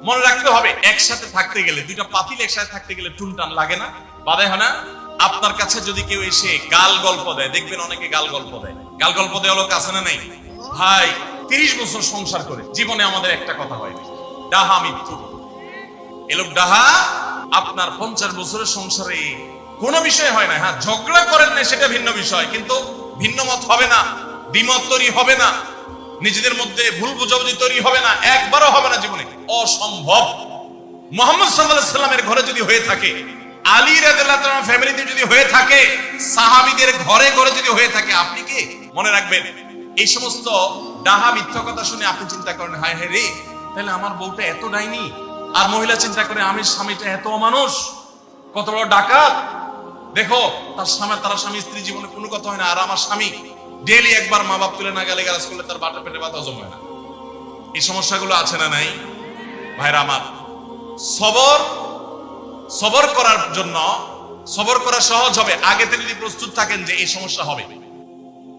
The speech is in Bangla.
মনে রাখতে হবে একসাথে থাকতে গেলে, দুইটা পাতিল একসাথে থাকতে গেলে টুনটান লাগে না, বাধা হয় না? আপনার কাছে যদি কেউ এসে গাল গল্প দেয়, দেখবেন অনেকে গাল গল্প দেয়। গাল গল্প দেওয়া লোক আছে না নাই? ভাই 30 বছর সংসার করে জীবনে আমাদের একটা কথা হয়নি, ডাহা মৃত্যু। এ লোক ডাহা। আপনার 50 বছরের সংসারে কোনো বিষয় হয় না। হ্যাঁ, ঝগড়া করেন না সেটা ভিন্ন বিষয়, কিন্তু ভিন্ন মত হবে না, দ্বিমত তৈরি হবে না, নিজেদের মধ্যে ভুল বুঝাবুঝি তৈরি হবে না, একবারও হবে না জীবনে, অসম্ভব। মুহাম্মদ সাল্লাল্লাহু আলাইহি সাল্লামের ঘরে যদি হয়ে থাকে, আলী রাদিয়াল্লাহু তাআলা ফ্যামিলিতে যদি হয়ে থাকে, সাহাবীদের ঘরে ঘরে যদি হয়ে থাকে, আপনি কি মনে রাখবেন? এই সমস্ত ডাহা মিথ্যা কথা শুনে আপনি চিন্তা করেন, হায় হায় রে, তাহলে আমার বউটা এত ডাইনি। আর মহিলা চিন্তা করে, আমি স্বামীটা এত অমানুষ, কত বড় ডাকাত। দেখো তার স্বামী স্ত্রী জীবনে কোনো কথা হয় না, আর আমার স্বামী ডেইলি একবার মা বাপ তুলে না গেলে গালাজ করলে তার বাটা পেটে ব্যথা জমে না। এই সমস্যাগুলো আছে না নাই? ভাইরা আমার, সবর করার জন্য, সবর করা সহজ হবে আগে থেকে যদি প্রস্তুত থাকেন যে এই সমস্যা হবে।